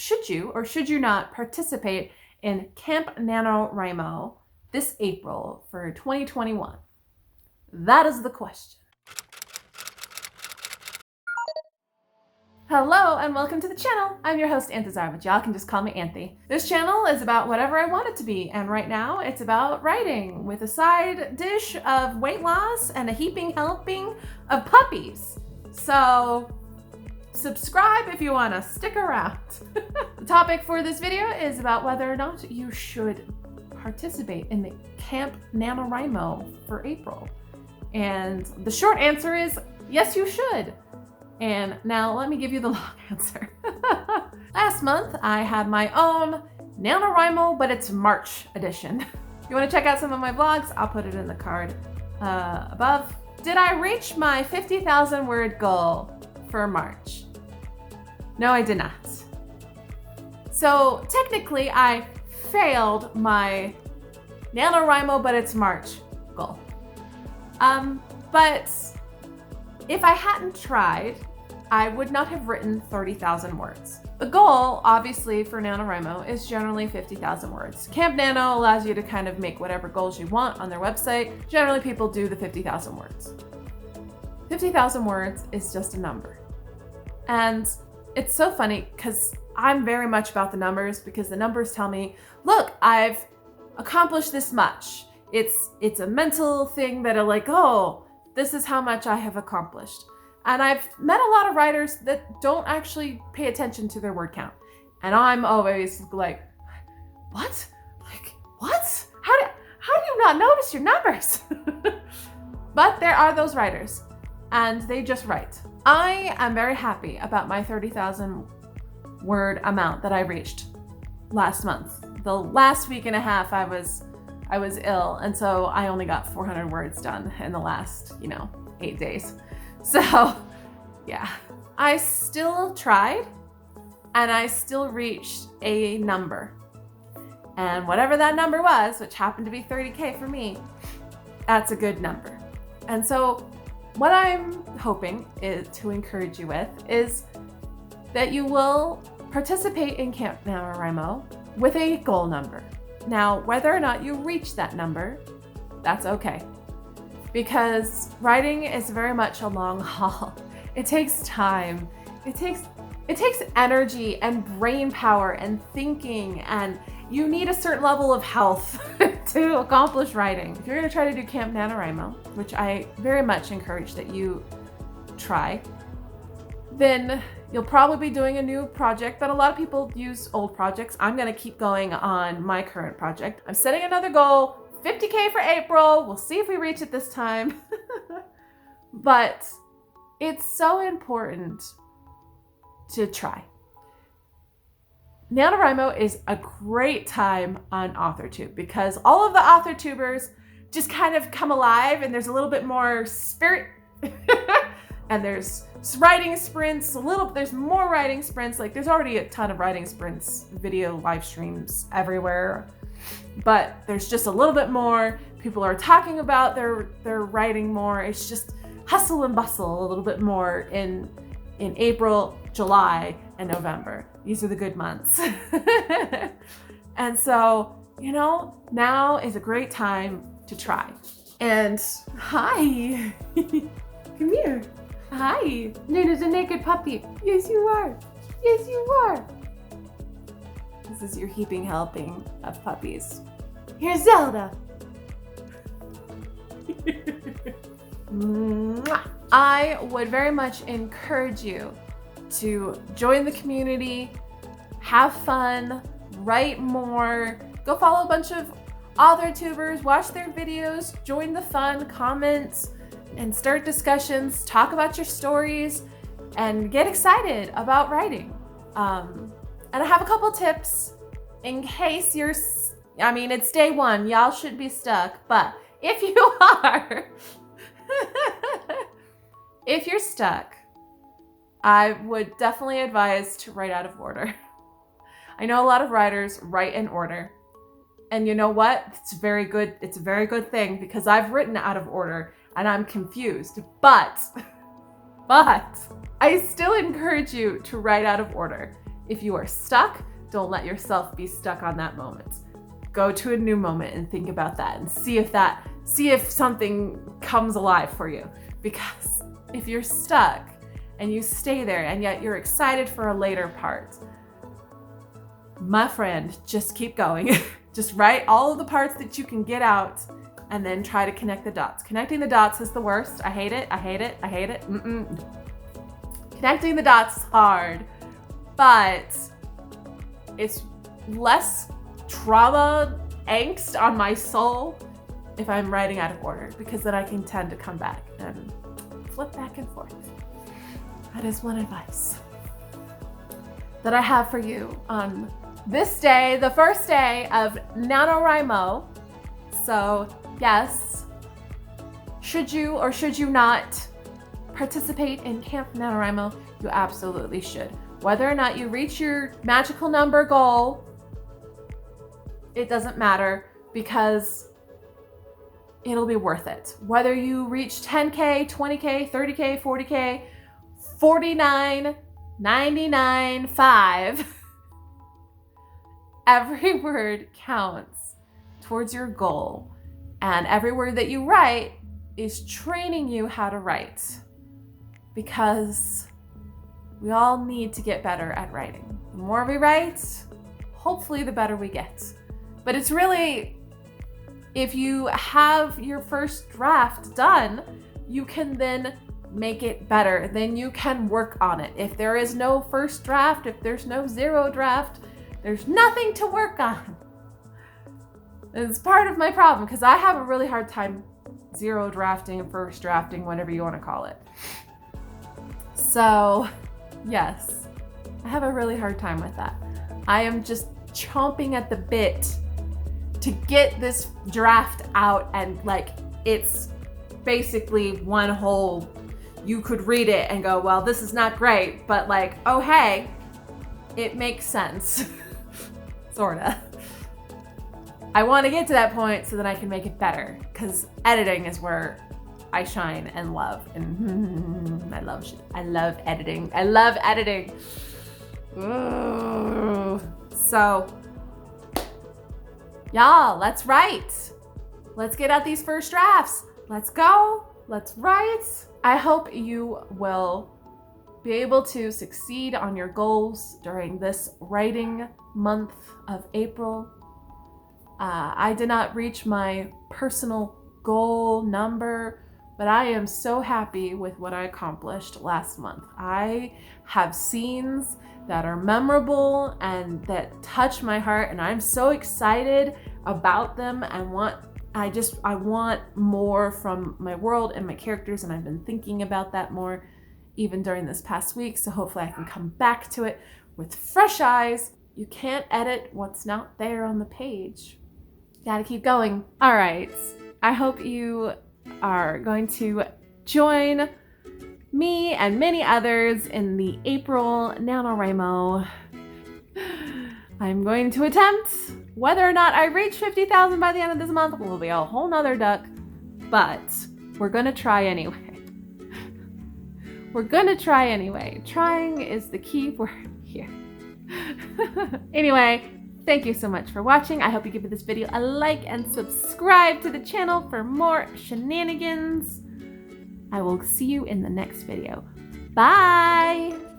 should you or should you not participate in Camp NaNoWriMo this April for 2021? That is the question. Hello and welcome to the channel. I'm your host Anthezar, but y'all can just call me Anthy. This channel is about whatever I want it to be, and right now it's about writing with a side dish of weight loss and a heaping helping of puppies. So subscribe if you want to stick around. The topic for this video is about whether or not you should participate in the Camp NaNoWriMo for April. And the short answer is yes, you should. And now let me give you the long answer. Last month, I had my own NaNoWriMo, but it's March edition. If you want to check out some of my vlogs, I'll put it in the card above. Did I reach my 50,000 word goal for March? No, I did not. So technically, I failed my NaNoWriMo, but it's March goal. But if I hadn't tried, I would not have written 30,000 words. The goal, obviously, for NaNoWriMo is generally 50,000 words. Camp Nano allows you to kind of make whatever goals you want on their website. Generally, people do the 50,000 words. 50,000 words is just a number. And it's so funny because I'm very much about the numbers, because the numbers tell me, look, I've accomplished this much. It's a mental thing that are like, oh, this is how much I have accomplished. And I've met a lot of writers that don't actually pay attention to their word count. And I'm always like, what? Like, what? How do you not notice your numbers? But there are those writers, and they just write. I am very happy about my 30,000 word amount that I reached last month. The last week and a half I was ill, and so I only got 400 words done in the last, 8 days. So yeah, I still tried and I still reached a number. And whatever that number was, which happened to be 30K for me, that's a good number. And so what I'm hoping is to encourage you with is that you will participate in Camp NaNoWriMo with a goal number. Now, whether or not you reach that number, that's okay. Because writing is very much a long haul. It takes time. It takes energy and brain power and thinking, and you need a certain level of health to accomplish writing. If you're gonna try to do Camp NaNoWriMo, which I very much encourage that you try, then you'll probably be doing a new project, but a lot of people use old projects. I'm gonna keep going on my current project. I'm setting another goal, 50K for April. We'll see if we reach it this time. But it's so important to try. NaNoWriMo is a great time on Authortube because all of the Authortubers just kind of come alive, and there's a little bit more spirit. And there's writing sprints, there's more writing sprints. Like, there's already a ton of writing sprints, video live streams everywhere, but there's just a little bit more. People are talking about their writing more. It's just hustle and bustle a little bit more in April, July, and November. These are the good months. And so, now is a great time to try. And hi, come here. Hi, Luna's a naked puppy. Yes, you are. Yes, you are. This is your heaping helping of puppies. Here's Zelda. I would very much encourage you to join the community, have fun, write more, go follow a bunch of Authortubers, watch their videos, join the fun, comments, and start discussions, talk about your stories, and get excited about writing. And I have a couple tips in case it's day one, y'all should be stuck, but if you are, if you're stuck, I would definitely advise to write out of order. I know a lot of writers write in order, and you know what? It's very good. It's a very good thing, because I've written out of order and I'm confused, but I still encourage you to write out of order. If you are stuck, don't let yourself be stuck on that moment. Go to a new moment and think about that and see if something comes alive for you. Because if you're stuck and you stay there and yet you're excited for a later part, my friend, just keep going. Just write all of the parts that you can get out and then try to connect the dots. Connecting the dots is the worst. I hate it, I hate it, I hate it. Connecting the dots is hard, but it's less trauma, angst on my soul if I'm writing out of order, because then I can tend to come back and flip back and forth. That is one advice that I have for you on this day, the first day of NaNoWriMo. So yes, should you or should you not participate in Camp NaNoWriMo? You absolutely should. Whether or not you reach your magical number goal, it doesn't matter, because it'll be worth it. Whether you reach 10K, 20K, 30K, 40K, 49, 99, 5, every word counts towards your goal. And every word that you write is training you how to write, because we all need to get better at writing. The more we write, hopefully the better we get. But it's really, if you have your first draft done, you can then make it better. Then you can work on it. If there is no first draft, if there's no zero draft, there's nothing to work on. It's part of my problem, because I have a really hard time zero drafting, first drafting, whatever you want to call it. So yes, I have a really hard time with that. I am just chomping at the bit to get this draft out, and like, it's basically one whole, you could read it and go, well, this is not great, but like, oh hey, it makes sense. Sorta. I want to get to that point so that I can make it better, because editing is where I shine and love, and I love editing. I love editing. Ooh. So y'all, let's write. Let's get out these first drafts. Let's go. Let's write. I hope you will be able to succeed on your goals during this writing month of April. I did not reach my personal goal number, but I am so happy with what I accomplished last month. I have scenes that are memorable and that touch my heart, and I'm so excited about them. I want more from my world and my characters, and I've been thinking about that more even during this past week, so hopefully I can come back to it with fresh eyes. You can't edit what's not there on the page. Gotta keep going. All right, I hope you are going to join me and many others in the April NaNoWriMo. I'm going to attempt. Whether or not I reach 50,000 by the end of this month will be a whole nother duck, but we're gonna try anyway. We're gonna try anyway. Trying is the key word here. Anyway, thank you so much for watching. I hope you give this video a like and subscribe to the channel for more shenanigans. I will see you in the next video. Bye!